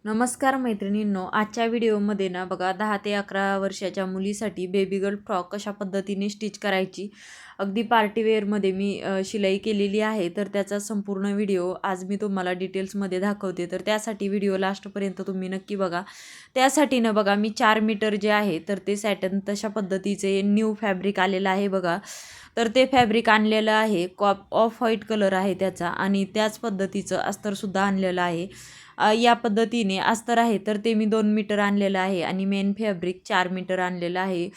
नमस्कार मैत्रिणींनो, आजच्या व्हिडिओमध्ये ना बघा 10 ते 11 वर्षाच्या मुलीसाठी बेबी गर्ल फ्रॉक कशा पद्धतीने स्टिच करायची अगदी पार्टीवेअरमध्ये मी शिलाई केलेली आहे. तर त्याचा संपूर्ण व्हिडिओ आज मी तुम्हाला डिटेल्समध्ये दाखवते. तर त्यासाठी व्हिडिओ लास्टपर्यंत तुम्ही नक्की बघा. त्यासाठी ना बघा मी 4 मीटर जे आहे तर ते सॅटन तशा पद्धतीचे न्यू फॅब्रिक आलेलं आहे बघा. तर ते फॅब्रिक आणलेलं आहे, ऑफ व्हाईट कलर आहे त्याचा आणि त्याच पद्धतीचं अस्तरसुद्धा आणलेलं आहे. या पद्धतीने अस्तर आहे तर ते मी 2 मीटर आणलेलं आहे आणि मेन फॅब्रिक 4 मीटर आणलेलं आहे.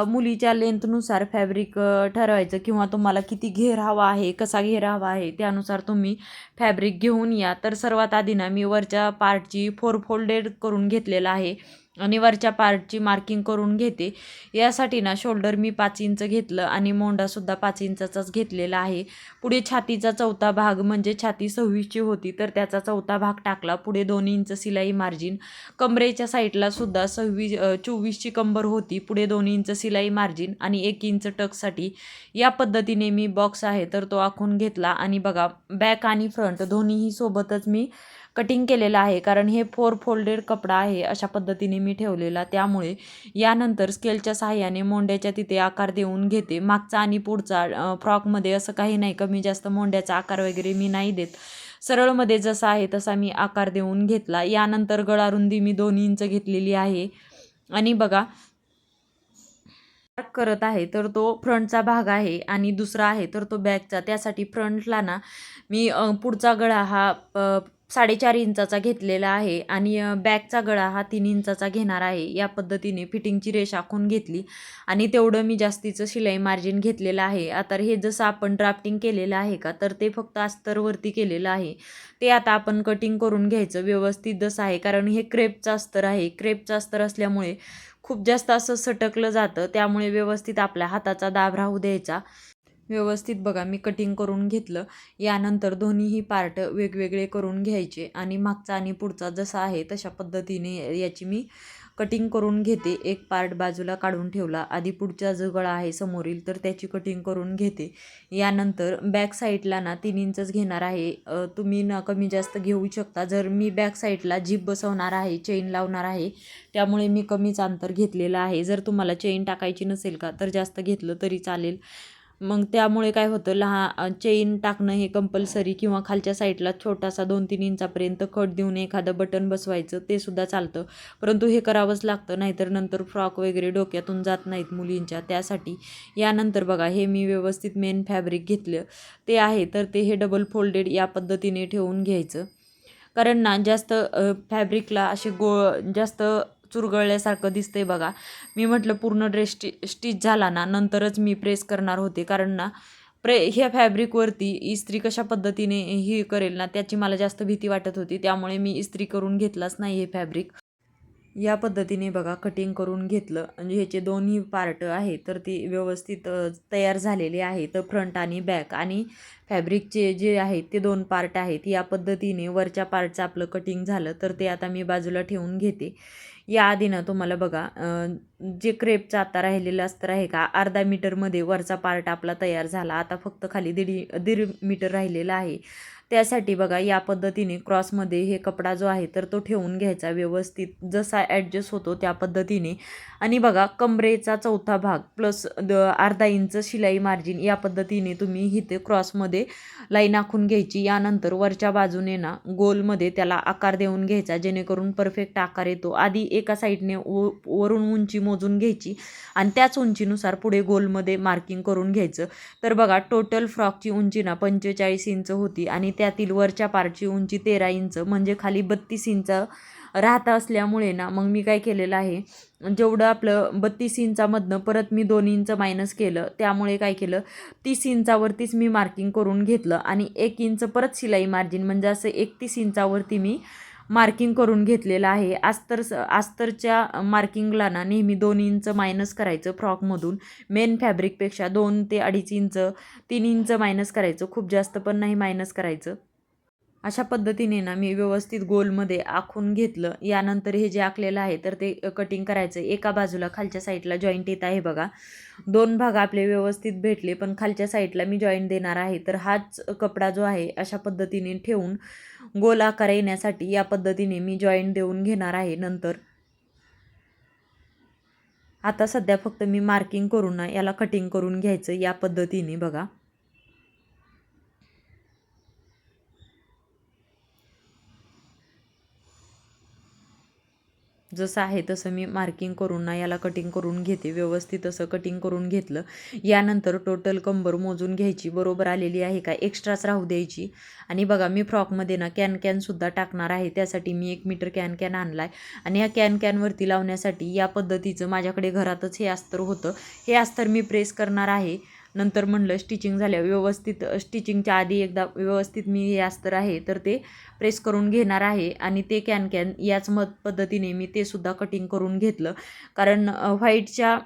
मुलीच्या लेंथनुसार फॅब्रिक ठरवायचं किंवा तुम्हाला किती घेर हवा आहे, कसा घेर हवा आहे त्यानुसार तुम्ही फॅब्रिक घेऊन या. तर सर्वात आधी ना मी वरच्या पार्टची 4 फोल्डेड करून घेतलेला आहे आणि वरच्या पार्टची मार्किंग करून घेते. यासाठी ना शोल्डर मी 5 इंच घेतलं आणि मोंडासुद्धा 5 इंचाचाच घेतलेला आहे. पुढे छातीचा चौथा भाग म्हणजे छाती 26ची होती तर त्याचा चौथा भाग टाकला. पुढे 2 इंच सिलाई मार्जिन. कमरेच्या साईडला सुद्धा 24ची कंबर होती. पुढे 2 इंच सिलाई मार्जिन आणि 1 इंच टक्ससाठी या पद्धतीने मी बॉक्स आहे तर तो आखून घेतला. आणि बघा बॅक आणि फ्रंट दोन्हीही सोबतच मी कटिंग केलेलं आहे, कारण हे 4 फोल्डेड कपडा आहे अशा पद्धतीने मी ठेवलेला. त्यामुळे यानंतर स्केलच्या सहाय्याने मोंड्याच्या तिथे आकार देऊन घेते. मागचा आणि पुढचा फ्रॉकमध्ये असं काही नाही, कमी जास्त मोंड्याचा आकार वगैरे मी नाही देत. सरळमध्ये जसा आहे तसा मी आकार देऊन घेतला. यानंतर गळा रुंदी मी 2 इंच घेतलेली आहे आणि बघा करत आहे तर तो फ्रंटचा भाग आहे आणि दुसरा आहे तर तो बॅकचा. त्यासाठी फ्रंटला ना मी पुढचा गळा हा 4.5 इंचाचा घेतलेला आहे आणि बॅकचा गळा हा 3 इंचाचा घेणार आहे. या पद्धतीने फिटिंगची रेष आखून घेतली आणि तेवढं मी जास्तीचं शिलाई मार्जिन घेतलेलं आहे. आता हे जसं आपण ड्राफ्टिंग केलेलं आहे का तर ते फक्त अस्तरवरती केलेलं आहे. ते आता आपण कटिंग करून घ्यायचं व्यवस्थित जसं आहे, कारण हे क्रेपचं अस्तर आहे. क्रेपचं अस्तर असल्यामुळे खूप जास्त असं सटकलं जातं, त्यामुळे व्यवस्थित आपल्या हाताचा दाब राहू द्यायचा. व्यवस्थित बघा मी कटिंग करून घेतलं. यानंतर दोन्हीही पार्ट वेगवेगळे करून घ्यायचे आणि मागचा आणि पुढचा जसा आहे तशा पद्धतीने याची मी कटिंग करून घेते. एक पार्ट बाजूला काढून ठेवला. आधी पुढचा जो गळा आहे समोरील तर त्याची कटिंग करून घेते. यानंतर बॅक साईडला ना 3 इंचच घेणार आहे. तुम्ही ना कमी जास्त घेऊ शकता. जर मी बॅक साईडला झिप बसवणार आहे, चेन लावणार आहे, त्यामुळे मी कमीच अंतर घेतलेलं आहे. जर तुम्हाला चेन टाकायची नसेल का तर जास्त घेतलं तरी चालेल. मग त्यामुळे काय होतं, चेन टाकणं हे कंपल्सरी किंवा खालच्या साईडला छोटासा 2-3 इंचापर्यंत कट देऊन एखादं बटन बसवायचं ते सुद्धा चालतं. परंतु हे करावंच लागतं, नाहीतर नंतर फ्रॉक वगैरे डोक्यातून जात नाहीत मुलींच्या. त्यासाठी यानंतर बघा हे मी व्यवस्थित मेन फॅब्रिक घेतलं ते आहे तर ते हे डबल फोल्डेड या पद्धतीने ठेवून घ्यायचं. कारण ना जास्त फॅब्रिकला असे जास्त चुरगळल्यासारखं दिसतंय बघा. मी म्हटलं पूर्ण ड्रेस स्टिच झाला ना नंतरच मी प्रेस करणार होते, कारण ना ह्या फॅब्रिकवरती इस्त्री कशा पद्धतीने ही करेल ना त्याची मला जास्त भीती वाटत होती. त्यामुळे मी इस्त्री करून घेतलाच नाही हे फॅब्रिक. या पद्धतीने बघा कटिंग करून घेतलं. म्हणजे ह्याचे दोन्ही पार्ट आहे तर ते व्यवस्थित तयार झालेले आहे. तर फ्रंट आणि बॅक आणि फॅब्रिकचे जे आहेत ते 2 पार्ट आहेत. या पद्धतीने वरच्या पार्टचं आपलं कटिंग झालं तर ते आता मी बाजूला ठेवून घेते. याआधी ना तुम्हाला बघा जे क्रेपचं आता राहिलेलं अस्तर आहे का, अर्धा मीटरमध्ये वरचा पार्ट आपला तयार झाला. आता फक्त खाली दीड मीटर राहिलेला आहे. त्यासाठी बघा या पद्धतीने क्रॉसमध्ये हे कपडा जो आहे तर तो ठेवून घ्यायचा व्यवस्थित जसा ॲडजस्ट होतो त्या पद्धतीने. आणि बघा कमरेचा चौथा भाग प्लस अर्धा इंच शिलाई मार्जिन या पद्धतीने तुम्ही इथे क्रॉसमध्ये लाईन आखून घ्यायची. यानंतर वरच्या बाजूने ना गोलमध्ये त्याला आकार देऊन घ्यायचा, जेणेकरून परफेक्ट आकार येतो. आधी एका साईडने वरून उंची मोजून घ्यायची आणि त्याच उंचीनुसार पुढे गोलमध्ये मार्किंग करून घ्यायचं. तर बघा टोटल फ्रॉकची उंची ना 45 इंच होती आणि त्यातील वरच्या पार्टची उंची 13 इंच, म्हणजे खाली 32 इंच राहत असल्यामुळे ना मग मी काय केलेलं आहे, जेवढं आपलं 32 इंचामधनं परत मी 2 इंच मायनस केलं. त्यामुळे काय केलं, 30 इंचावरतीच मी मार्किंग करून घेतलं आणि 1 इंच परत शिलाई मार्जिन म्हणजे असं 31 इंचावरती मी मार्किंग करून घेतलेलं आहे. अस्तरच्या मार्किंगला ना नेहमी 2 इंच मायनस करायचं फ्रॉकमधून. मेन फॅब्रिकपेक्षा 2 ते 2.5 इंच 3 इंच मायनस करायचं, खूप जास्त पण नाही मायनस करायचं. अशा पद्धतीने ना मी व्यवस्थित गोलमध्ये आखून घेतलं. यानंतर हे जे आखलेलं आहे तर ते कटिंग करायचं. एका बाजूला खालच्या साईडला जॉईंट येत आहे बघा. 2 भाग आपले व्यवस्थित भेटले, पण खालच्या साईडला मी जॉईंट देणार आहे. तर हाच कपडा जो आहे अशा पद्धतीने ठेवून गोल आकार येण्यासाठी या पद्धतीने मी जॉईंट देऊन घेणार आहे. नंतर आता सध्या फक्त मी मार्किंग करून ना याला कटिंग करून घ्यायचं या पद्धतीने बघा. जसं आहे तसं मी मार्किंग करून ना याला कटिंग करून घेते. व्यवस्थित असं कटिंग करून घेतलं. यानंतर टोटल कंबर मोजून घ्यायची, बरोबर आलेली आहे का, एक्स्ट्राच राहू द्यायची. आणि बघा मी फ्रॉकमध्ये ना कॅनसुद्धा टाकणार आहे. त्यासाठी मी 1 मीटर कॅन आणला आहे. आणि ह्या कॅनवरती लावण्यासाठी या पद्धतीचं माझ्याकडे घरातच हे अस्तर होतं. हे अस्तर मी प्रेस करणार आहे. नंतर म्हणलं स्टिचिंग झाल्यावर व्यवस्थित स्टिचिंगच्या आधी एकदा व्यवस्थित मी हे अस्तर आहे तर ते प्रेस करून घेणार आहे. आणि ते कॅन याच पद्धतीने मी ते सुद्धा कटिंग करून घेतलं. कारण व्हाईटच्या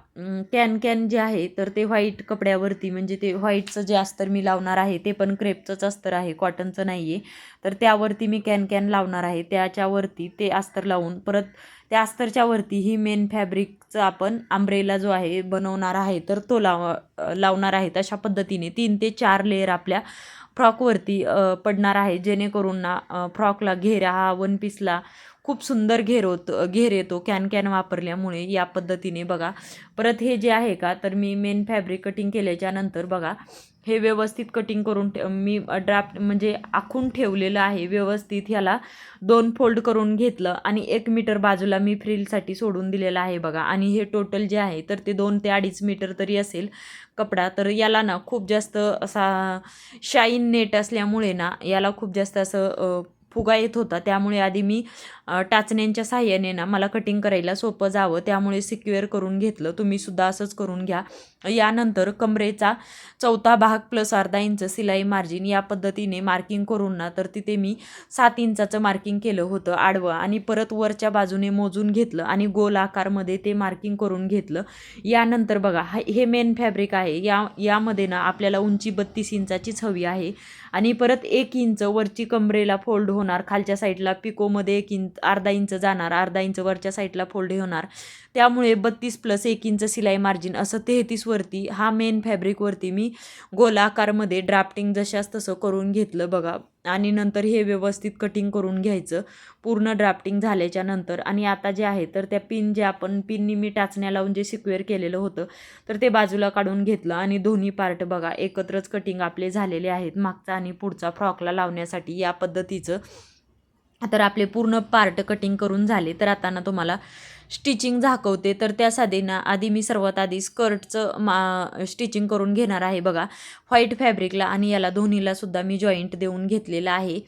कॅन जे आहे तर ते व्हाईट कपड्यावरती, म्हणजे ते व्हाईटचं जे अस्तर मी लावणार आहे ते पण क्रेपचंच अस्तर आहे, कॉटनचं नाही आहे. तर त्यावरती मी कॅन लावणार आहे. त्याच्यावरती ते अस्तर लावून परत त्या अस्तरच्या वरती ही मेन फॅब्रिकचा आपण अंब्रेला जो आहे बनवणार आहे तर तो लावणार आहे. अशा पद्धतीने 3 ते 4 लेयर आपल्या फ्रॉकवरती पडणार आहे, जेणेकरून ना फ्रॉकला घेरा हा वन पीसला खूप सुंदर घेर येतो कॅन वापरल्यामुळे. या पद्धतीने बघा. परत हे जे आहे का तर मी मेन फॅब्रिक कटिंग केल्याच्या नंतर बघा हे व्यवस्थित कटिंग करून मी ड्राफ्ट म्हणजे आखून ठेवलेलं आहे. व्यवस्थित ह्याला 2 फोल्ड करून घेतलं आणि 1 मीटर बाजूला मी फ्रिलसाठी सोडून दिलेलं आहे बघा. आणि हे टोटल जे आहे तर ते 2 ते 2.5 मीटर तरी असेल कपडा. तर याला ना खूप जास्त असा शाईन नेट असल्यामुळे ना याला खूप जास्त असं फुगा येत होता. त्यामुळे आधी मी टाचण्यांच्या साहाय्याने ना मला कटिंग करायला सोपं जावं त्यामुळे सिक्युअर करून घेतलं. तुम्हीसुद्धा असंच करून घ्या. यानंतर कमरेचा 4था भाग प्लस अर्धा इंच सिलाई मार्जिन या पद्धतीने मार्किंग करून ना तर तिथे मी 7 इंचाचं मार्किंग केलं होतं आडवं. आणि परत वरच्या बाजूने मोजून घेतलं आणि गोल आकारमध्ये ते मार्किंग करून घेतलं. यानंतर बघा हे मेन फॅब्रिक आहे. यामध्ये ना आपल्याला उंची 32 इंचाचीच हवी आहे. आणि परत 1 इंच वरची कमरेला फोल्ड होणार. खालच्या साईडला पिकोमध्ये 1 इंच अर्धा इंच जाणार, अर्धा इंच वरच्या साईडला फोल्ड होणार. त्यामुळे 32 + 1 इंच सिलाई मार्जिन असं 33 वरती हा मेन फॅब्रिकवरती मी गोलाकारमध्ये ड्राफ्टिंग जशास तसं करून घेतलं बघा. आणि नंतर हे व्यवस्थित कटिंग करून घ्यायचं पूर्ण ड्राफ्टिंग झाल्याच्या नंतर. आणि आता जे आहे तर त्या पिन जे आपण पिननी मी टाचण्या लावून जे सिक्युअर केलेलं होतं तर ते बाजूला काढून घेतलं. आणि दोन्ही पार्ट बघा एकत्रच कटिंग आपले झालेले आहेत मागचा आणि पुढचा फ्रॉकला लावण्यासाठी या पद्धतीचं. तर आपले पूर्ण पार्ट कटिंग करून झाले. तर आता ना तुम्हाला स्टिचिंग दाखवते. तर त्यासाठी ना आधी मी सर्वात आधी स्कर्टचं स्टिचिंग करून घेणार आहे बघा व्हाईट फॅब्रिकला. आणि याला दोन्हीला सुद्धा मी जॉईंट देऊन घेतलेलं आहे.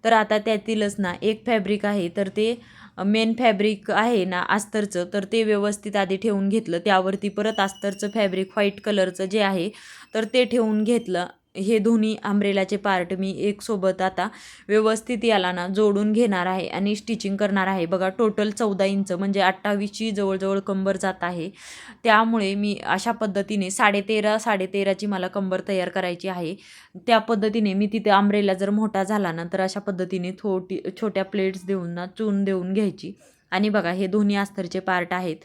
तर आता त्यातीलच ना एक फॅब्रिक आहे तर ते मेन फॅब्रिक आहे ना अस्तरचं तर ते व्यवस्थित आधी ठेवून घेतलं. त्यावरती परत अस्तरचं फॅब्रिक व्हाईट कलरचं जे आहे तर ते ठेवून घेतलं. हे दोन्ही अंब्रेलाचे पार्ट मी एक सोबत आता व्यवस्थित याला ना जोडून घेणार आहे आणि स्टिचिंग करणार आहे बघा. टोटल 14 इंच म्हणजे 28ची जवळजवळ कंबर जात आहे. त्यामुळे मी अशा पद्धतीने 13.5 मला कंबर तयार करायची आहे. त्या पद्धतीने मी तिथे अंब्रेला जर मोठा झाला ना तर अशा पद्धतीने छोट्या प्लेट्स देऊन ना चून देऊन घ्यायची. आणि बघा हे दोन्ही अस्तरचे पार्ट आहेत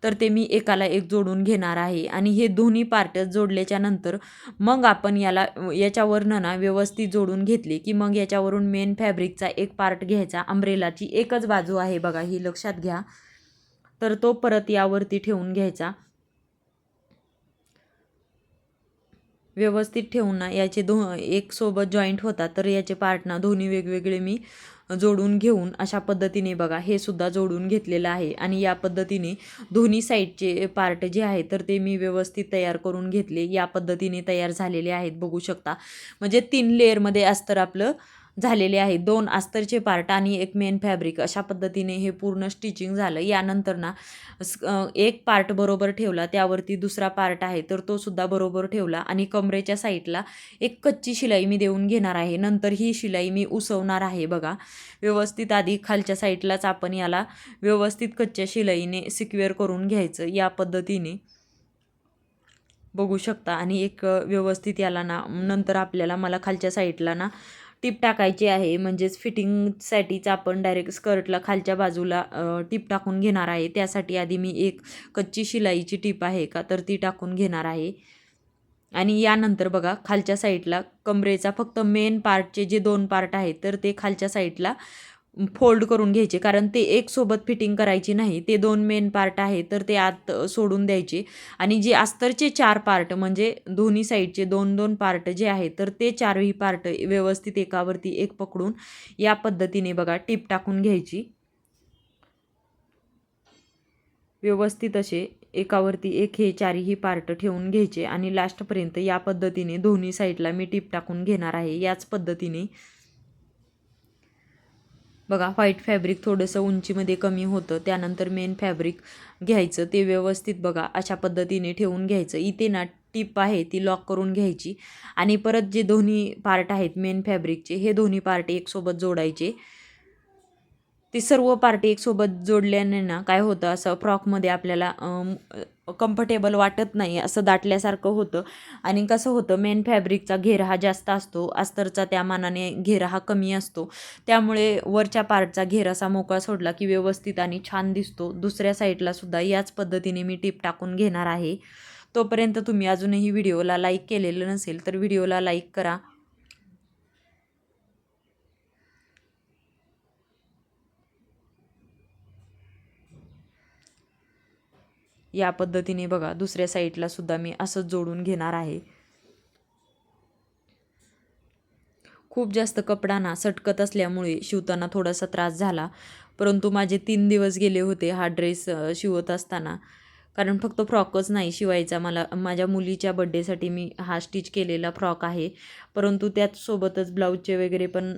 तर ते मी एकाला एक जोडून घेणार आहे. आणि हे दोन्ही पार्ट जोडल्याच्या नंतर मग आपण याच्यावरनं ना व्यवस्थित जोडून घेतले की मग याच्यावरून मेन फॅब्रिकचा एक पार्ट घ्यायचा. अंब्रेलाची एकच बाजू आहे बघा ही लक्षात घ्या. तर तो परत यावरती ठेवून घ्यायचा. व्यवस्थित ठेवून ना याचे एक सोबत जॉईंट होतात तर याचे पार्ट ना दोन्ही वेगवेगळे मी जोडून घेऊन अशा पद्धतीने बघा हे सुद्धा जोडून घेतलेलं आहे. आणि या पद्धतीने दोन्ही साईडचे पार्ट जे आहे तर ते मी व्यवस्थित तयार करून घेतले. या पद्धतीने तयार झालेले आहेत बघू शकता. म्हणजे 3 लेअरमध्ये अस्तर आपलं झालेले आहे. 2 अस्तरचे पार्ट आणि एक मेन फॅब्रिक अशा पद्धतीने हे पूर्ण स्टिचिंग झालं. यानंतर ना एक पार्ट बरोबर ठेवला त्यावरती दुसरा पार्ट आहे तर तो सुद्धा बरोबर ठेवला. आणि कमरेच्या साईडला एक कच्ची शिलाई मी देऊन घेणार आहे. नंतर ही शिलाई मी उसवणार आहे बघा व्यवस्थित. आधी खालच्या साईडलाच आपण याला व्यवस्थित कच्च्या शिलाईने सिक्युअर करून घ्यायचं या पद्धतीने बघू शकता. आणि एक व्यवस्थित याला ना नंतर आपल्याला मला खालच्या साईडला ना टिप टाकायची आहे. म्हणजेच फिटिंगसाठीच आपण डायरेक्ट स्कर्टला खालच्या बाजूला टिप टाकून घेणार आहे. त्यासाठी आधी मी एक कच्ची शिलाईची टिप आहे का तर ती टाकून घेणार आहे. आणि यानंतर बघा खालच्या साईडला कमरेचा फक्त मेन पार्टचे जे 2 पार्ट आहेत तर ते खालच्या साईडला फोल्ड करून घ्यायचे, कारण ते एक सोबत फिटिंग करायची नाही. ते 2 मेन पार्ट आहे तर ते आत सोडून द्यायचे आणि जे अस्तरचे 4 पार्ट म्हणजे दोन्ही साईडचे 2-2 पार्ट जे आहेत तर ते 4ही पार्ट व्यवस्थित एकावरती एक पकडून या पद्धतीने बघा टीप टाकून घ्यायची. व्यवस्थित असे एकावरती एक हे 4ही पार्ट ठेवून घ्यायचे आणि लास्टपर्यंत या पद्धतीने दोन्ही साईडला मी टीप टाकून घेणार आहे. याच पद्धतीने बघा व्हाईट फॅब्रिक थोडंसं उंचीमध्ये कमी होतं, त्यानंतर मेन फॅब्रिक घ्यायचं, ते व्यवस्थित बघा अशा पद्धतीने ठेवून घ्यायचं. इथे ना टीप आहे ती लॉक करून घ्यायची आणि परत जे दोन्ही पार्ट आहेत मेन फॅब्रिकचे हे दोन्ही पार्ट एकसोबत जोडायचे. ते सर्व पार्ट एकसोबत जोडल्याने ना काय होतं, असं फ्रॉकमध्ये आपल्याला कम्फर्टेबल वाटत नाही, असं दाटल्यासारखं होतं. आणि कसं होतं मेन फॅब्रिकचा घेर हा जास्त असतो, अस्तरचा त्या मानाने घेर हा कमी असतो, त्यामुळे वरच्या पार्टचा घेर असा मोकळा सोडला की व्यवस्थित आणि छान दिसतो. दुसऱ्या साईडला सुद्धा याच पद्धतीने मी टीप टाकून घेणार आहे. तोपर्यंत तुम्ही अजूनही व्हिडिओला लाईक केलेलं नसेल तर व्हिडिओला लाईक करा. या पद्धतीने बघा दुसऱ्या साईडला सुद्धा मी असंच जोडून घेणार आहे. खूप जास्त कपडा ना सटकत असल्यामुळे शिवताना थोडासा त्रास झाला, परंतु माझे 3 दिवस गेले होते हा ड्रेस शिवत असताना. कारण फक्त फ्रॉकच नाही शिवायचा मला, माझ्या मुलीच्या बड्डेसाठी मी हा स्टिच केलेला फ्रॉक आहे, परंतु त्याचसोबतच ब्लाऊजचे वगैरे पण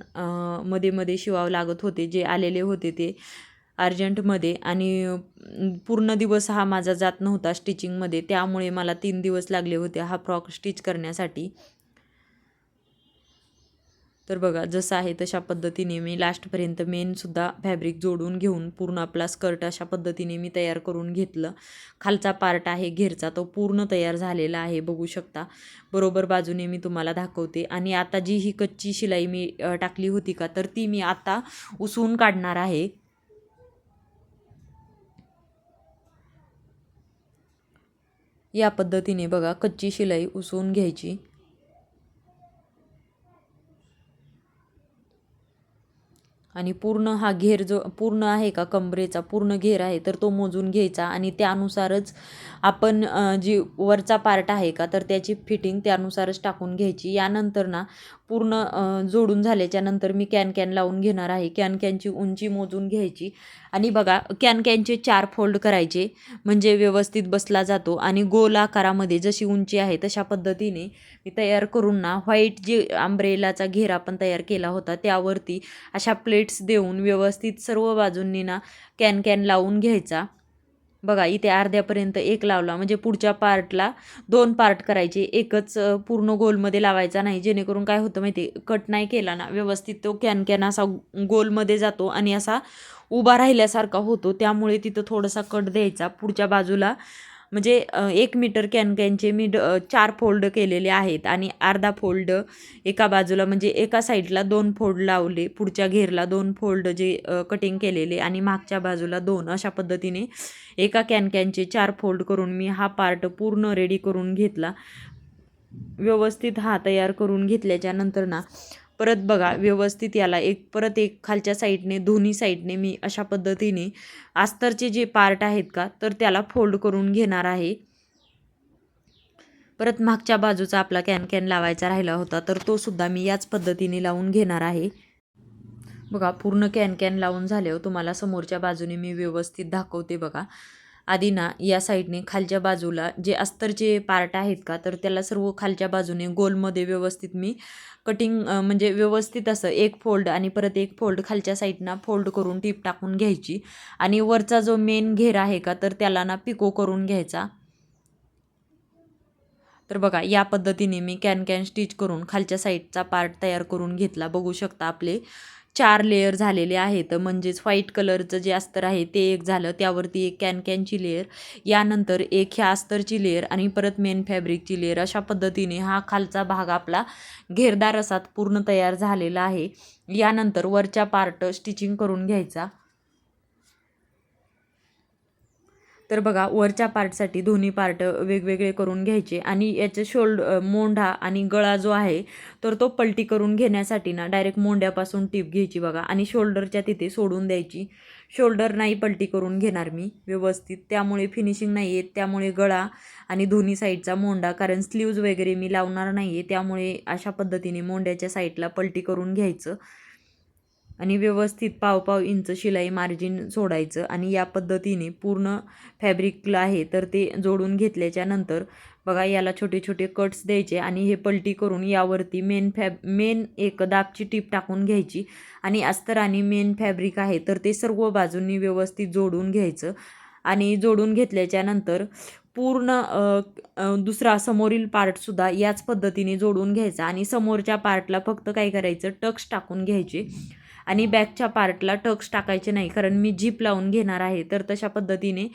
मध्ये मध्ये शिवावं लागत होते, जे आलेले होते ते अर्जंटमध्ये. आणि पूर्ण दिवस हा माझा जात नव्हता स्टिचिंगमध्ये, त्यामुळे मला 3 दिवस लागले होते हा फ्रॉक स्टिच करण्यासाठी. तर बघा जसं आहे तशा पद्धतीने मी लास्टपर्यंत मेनसुद्धा फॅब्रिक जोडून घेऊन पूर्ण आपला स्कर्ट अशा पद्धतीने मी तयार करून घेतलं. खालचा पार्ट आहे घेरचा तो पूर्ण तयार झालेला आहे, बघू शकता. बरोबर बाजूने मी तुम्हाला दाखवते. आणि आता जी ही कच्ची शिलाई मी टाकली होती का तर ती मी आता उसवून काढणार आहे. या पद्धतीने बघा कच्ची शिलाई उसवून घ्यायची. आणि पूर्ण हा घेर जो पूर्ण आहे का कमरेचा पूर्ण घेर आहे तर तो मोजून घ्यायचा आणि त्यानुसारच आपण जी वरचा पार्ट आहे का तर त्याची फिटिंग त्यानुसारच टाकून घ्यायची. यानंतर ना पूर्ण जोडून झाल्याच्या नंतर मी कॅन लावून घेणार आहे. कॅनची उंची मोजून घ्यायची आणि बघा कॅनचे 4 फोल्ड करायचे म्हणजे व्यवस्थित बसला जातो. आणि गोल आकारामध्ये जशी उंची आहे तशा पद्धतीने मी तयार करून ना व्हाईट जे अंब्रेलाचा घेर आपण तयार केला होता त्यावरती अशा प्लेट्स देऊन व्यवस्थित सर्व बाजूंनी ना कॅन लावून घ्यायचा. बघा इथे अर्ध्यापर्यंत एक लावला म्हणजे पुढच्या पार्टला 2 पार्ट करायचे, एकच पूर्ण गोलमध्ये लावायचा नाही, जेणेकरून काय होतं माहिती कट नाही केला ना व्यवस्थित तो कॅन असा गोलमध्ये जातो आणि असा उभा राहिल्यासारखा होतो, त्यामुळे तिथं थोडासा कट द्यायचा पुढच्या बाजूला. म्हणजे 1 मीटर कॅनचे मी 4 फोल्ड केलेले आहेत आणि अर्धा फोल्ड एका बाजूला म्हणजे एका साईडला 2 फोल्ड लावले, पुढच्या घेरला 2 फोल्ड जे कटिंग केलेले आणि मागच्या बाजूला 2 अशा पद्धतीने एका कॅनचे 4 फोल्ड करून मी हा पार्ट पूर्ण रेडी करून घेतला. व्यवस्थित हा तयार करून घेतल्याच्या नंतर ना परत बघा व्यवस्थित याला परत एक खालच्या साईडने दोन्ही साईडने मी अशा पद्धतीने अस्तरचे जे पार्ट आहेत का तर त्याला फोल्ड करून घेणार आहे. परत मागच्या बाजूचा आपला कॅन लावायचा राहिला होता तर तो सुद्धा मी याच पद्धतीने लावून घेणार आहे. बघा पूर्ण कॅन लावून झाल्यावर तुम्हाला समोरच्या बाजूने मी व्यवस्थित दाखवते. बघा आधी ना या साईडने खालच्या बाजूला जे अस्तरचे पार्ट आहेत का तर त्याला सर्व खालच्या बाजूने गोलमध्ये व्यवस्थित मी कटिंग म्हणजे व्यवस्थित असं एक फोल्ड आणि परत एक फोल्ड खालच्या साईडनं फोल्ड करून टीप टाकून घ्यायची. आणि वरचा जो मेन घेर आहे का तर त्याला ना पिको करून घ्यायचा. तर बघा या पद्धतीने मी कॅन स्टिच करून खालच्या साईडचा पार्ट तयार करून घेतला. बघू शकता आपले 4 लेयर झालेले आहेत, म्हणजेच व्हाईट कलरचं जे अस्तर आहे ते एक झालं, त्यावरती एक कॅनची लेयर, यानंतर एक ह्या अस्तरची लेयर आणि परत मेन फॅब्रिकची लेयर. अशा पद्धतीने हा खालचा भाग आपला घेरदार असा पूर्ण तयार झालेला आहे. यानंतर वरच्या पार्ट स्टिचिंग करून घ्यायचा. तर बघा वरच्या पार्टसाठी दोन्ही पार्ट वेगवेगळे करून घ्यायचे आणि याचे मोंढा आणि गळा जो आहे तर तो पलटी करून घेण्यासाठी ना डायरेक्ट मोंढ्यापासून टीप घ्यायची बघा आणि शोल्डरच्या तिथे सोडून द्यायची. शोल्डर नाही पलटी करून घेणार मी व्यवस्थित, त्यामुळे फिनिशिंग नाही येत. त्यामुळे गळा आणि दोन्ही साईडचा मोंढा, कारण स्लीव्ज वगैरे मी लावणार नाही आहे, त्यामुळे अशा पद्धतीने मोंढ्याच्या साईडला पलटी करून घ्यायचं आणि व्यवस्थित 1.5 इंच शिलाई मार्जिन सोडायचं आणि या पद्धतीने पूर्ण फॅब्रिकला आहे तर ते जोडून घेतल्याच्या नंतर बघा याला छोटे छोटे कट्स द्यायचे आणि हे पलटी करून यावरती मेन एक दाबची टीप टाकून घ्यायची आणि अस्तर आणि मेन फॅब्रिक आहे तर ते सर्व बाजूंनी व्यवस्थित जोडून घ्यायचं आणि जोडून घेतल्याच्या नंतर पूर्ण दुसरा समोरील पार्टसुद्धा याच पद्धतीने जोडून घ्यायचा आणि समोरच्या पार्टला फक्त काय करायचं, टक्स टाकून घ्यायचे आणि बॅकच्या पार्टला टक्स टाकायचे नाही, कारण मी झीप लावून घेणार आहे. तर तशा पद्धतीने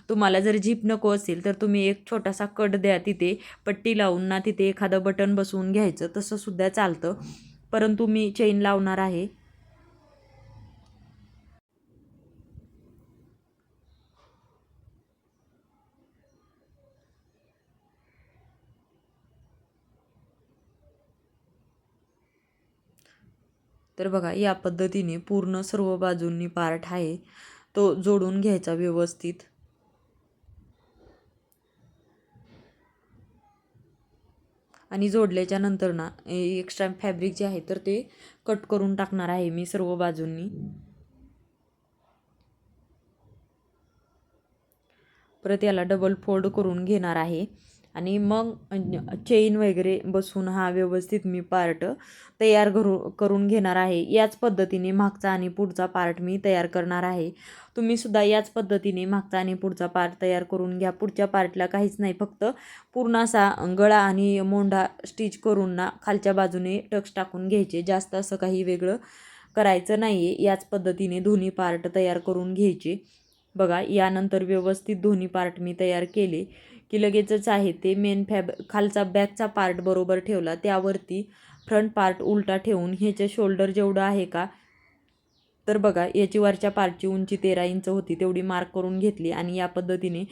तुम्हाला जर झीप नको असेल तर तुम्ही एक छोटासा कट द्या, तिथे पट्टी लावून ना तिथे एखादं बटन बसवून घ्यायचं, तसं सुद्धा चालतं, परंतु मी चेन लावणार आहे. तर बघा या पद्धतीने पूर्ण सर्व बाजूंनी पार्ट आहे तो जोडून घ्यायचा व्यवस्थित आणि जोडल्याच्या नंतर ना एक्स्ट्रा फॅब्रिक जे आहे तर ते कट करून टाकणार आहे मी सर्व बाजूंनी. परत याला डबल फोल्ड करून घेणार आहे आणि मग चेन वगैरे बसून हा व्यवस्थित मी पार्ट तयार करून घेणार आहे. याच पद्धतीने मागचा आणि पुढचा पार्ट मी तयार करणार आहे. तुम्हीसुद्धा याच पद्धतीने मागचा आणि पुढचा पार्ट तयार करून घ्या. पुढच्या पार्टला काहीच नाही, फक्त पूर्ण असा गळा आणि मोंढा स्टिच करून ना खालच्या बाजूने टक्स टाकून घ्यायचे. जास्त असं काही वेगळं करायचं नाही आहे. याच पद्धतीने दोन्ही पार्ट तयार करून घ्यायचे. बघा यानंतर व्यवस्थित दोन्ही पार्ट मी तयार केले की लगेचच आहे ते मेन खालचा बॅकचा पार्ट बरोबर ठेवला, त्यावरती फ्रंट पार्ट उलटा ठेवून ह्याचे शोल्डर जेवढं आहे का तर बघा याची वरच्या पार्टची उंची 13 इंच होती, तेवढी मार्क करून घेतली आणि या पद्धतीने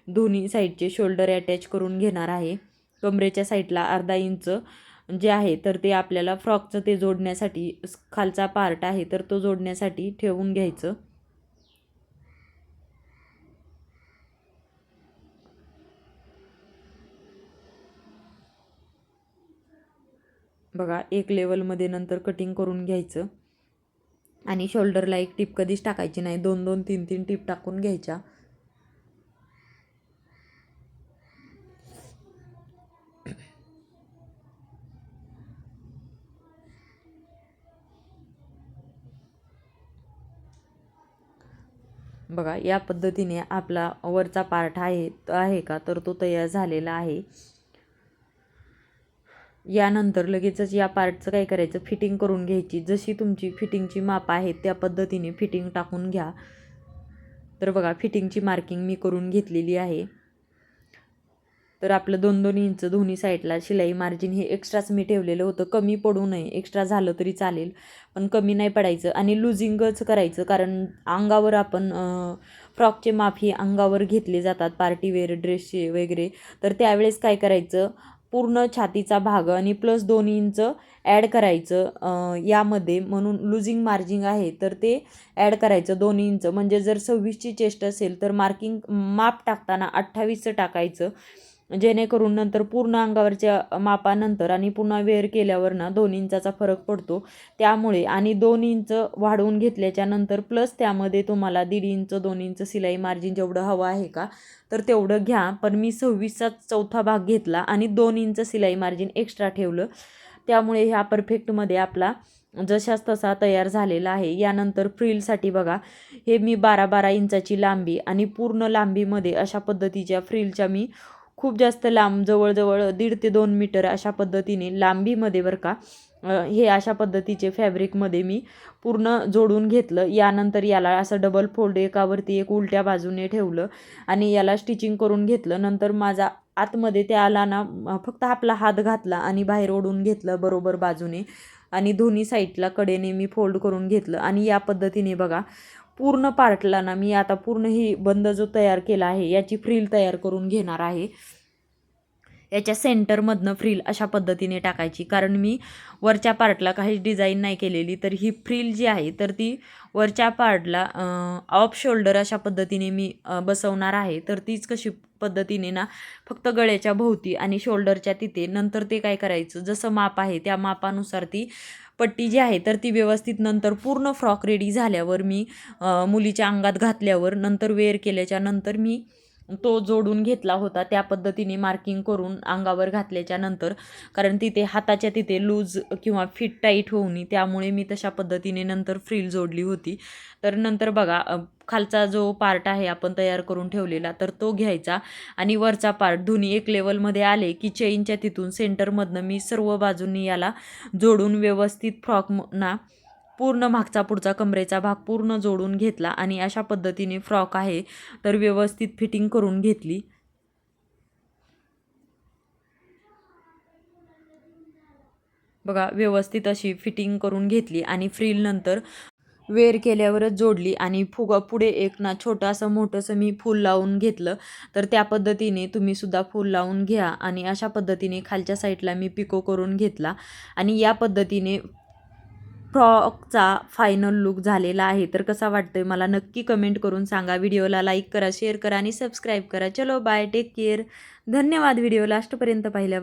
दोन्ही साईडचे शोल्डर अटॅच करून घेणार आहे. कमरेच्या साईडला अर्धा इंच जे आहे तर ते आपल्याला फ्रॉकचं ते जोडण्यासाठी खालचा पार्ट आहे तर तो जोडण्यासाठी ठेवून घ्यायचं. बघा एक लेवलमध्ये नंतर कटिंग करून घ्यायचं आणि शोल्डरला एक टीप कधीच टाकायची नाही, 2-2 3-3 टीप टाकून घ्यायच्या. बघा या पद्धतीने आपला वरचा पार्ट आहे का तर तो तयार झालेला आहे. यानंतर लगेचच या पार्टचं काय करायचं, फिटिंग करून घ्यायची. जशी तुमची फिटिंगची माप आहे त्या पद्धतीने फिटिंग टाकून घ्या. तर बघा फिटिंगची मार्किंग मी करून घेतलेली आहे. तर आपलं 2-2 इंच दोन्ही साईडला शिलाई मार्जिन हे एक्स्ट्राच मी ठेवलेलं होतं. कमी पडू नये, एक्स्ट्रा झालं तरी चालेल पण कमी नाही पडायचं आणि लुझिंगच करायचं, कारण अंगावर आपण फ्रॉकचे माप ही अंगावर घेतले जातात पार्टीवेअर ड्रेसचे वगैरे. तर त्यावेळेस काय करायचं, पूर्ण छातीचा भाग आणि प्लस 2 इंच ॲड करायचं यामध्ये, म्हणून लुझिंग मार्जिंग आहे तर ते ॲड करायचं 2 इंच. म्हणजे जर 26ची चेस्ट असेल तर माप टाकताना 28चं टाकायचं, जेणेकरून नंतर पूर्ण अंगावरच्या मापानंतर आणि पुन्हा वेअर केल्यावर ना 2 इंचाचा फरक पडतो. त्यामुळे आणि 2 इंच वाढवून घेतल्याच्या नंतर प्लस त्यामध्ये तुम्हाला 1.5 इंच 2 इंच शिलाई मार्जिन जेवढं हवं आहे का तर तेवढं घ्या. पण मी 26चा चौथा भाग घेतला आणि 2 इंच शिलाई मार्जिन एक्स्ट्रा ठेवलं, त्यामुळे ह्या परफेक्टमध्ये आपला जशाच तसा तयार झालेला आहे. यानंतर फ्रिलसाठी बघा हे मी 12-12 इंचाची लांबी आणि पूर्ण लांबीमध्ये अशा पद्धतीच्या फ्रिलच्या मी खूप जास्त लांब, जवळजवळ 1.5 ते 2 मीटर अशा पद्धतीने लांबीमध्ये बरं का हे अशा पद्धतीचे फॅब्रिकमध्ये मी पूर्ण जोडून घेतलं. यानंतर याला असं डबल फोल्ड एकावरती एक उलट्या बाजूने ठेवलं आणि याला स्टिचिंग करून घेतलं. नंतर माझा आतमध्ये त्याला ना फक्त आपला हात घातला आणि बाहेर ओढून घेतलं बरोबर बाजूने आणि दोन्ही साईडला कडेने मी फोल्ड करून घेतलं आणि या पद्धतीने बघा पूर्ण पार्टला ना मी आता पूर्ण ही बंद जो तयार केला आहे याची फ्रिल तयार करून घेणार आहे. याच्या सेंटरमधनं फ्रिल अशा पद्धतीने टाकायची, कारण मी वरच्या पार्टला काहीच डिझाईन नाही केलेली. तर ही फ्रिल जी आहे तर ती वरच्या पार्टला ऑफ शोल्डर अशा पद्धतीने मी बसवणार आहे. तर तीच कशी पद्धतीने ना फक्त गळ्याच्या भोवती आणि शोल्डरच्या तिथे, नंतर ते काय करायचं, जसं माप आहे त्या मापानुसार ती पट्टी जी आहे तर ती व्यवस्थित नंतर पूर्ण फ्रॉक रेडी झाल्यावर मी मुलीच्या अंगात घातल्यावर नंतर वेअर केल्याच्या नंतर मी तो जोडून घेतला होता त्या पद्धतीने मार्किंग करून अंगावर घातल्याच्या नंतर, कारण तिथे हाताच्या तिथे लूज किंवा फिट टाईट होऊ नये त्यामुळे मी तशा पद्धतीने नंतर फ्रिल जोडली होती. तर नंतर बघा खालचा जो पार्ट आहे आपण तयार करून ठेवलेला तर तो घ्यायचा आणि वरचा पार्ट दोन्ही एक लेवलमध्ये आले की चेनच्या तिथून सेंटरमधनं मी सर्व बाजूंनी याला जोडून व्यवस्थित फ्रॉक ना पूर्ण मागचा पुढचा कमरेचा भाग पूर्ण जोडून घेतला आणि अशा पद्धतीने फ्रॉक आहे तर व्यवस्थित फिटिंग करून घेतली. बघा व्यवस्थित अशी फिटिंग करून घेतली आणि फ्रिल नंतर वेअर केल्यावरच जोडली आणि पुढे एक ना छोटंसं मोठंसं मी फूल लावून घेतलं. तर त्या पद्धतीने तुम्ही सुद्धा फूल लावून घ्या आणि अशा पद्धतीने खालच्या साईडला मी पिको करून घेतला आणि या पद्धतीने फ्रॉकचा फायनल लुक झालेला आहे. तर कसा वाटतोय मला नक्की कमेंट करून सांगा. व्हिडिओला लाईक करा, शेअर करा आणि सबस्क्राईब करा. चलो बाय, टेक केअर. धन्यवाद व्हिडिओ लास्टपर्यंत पाहिल्या.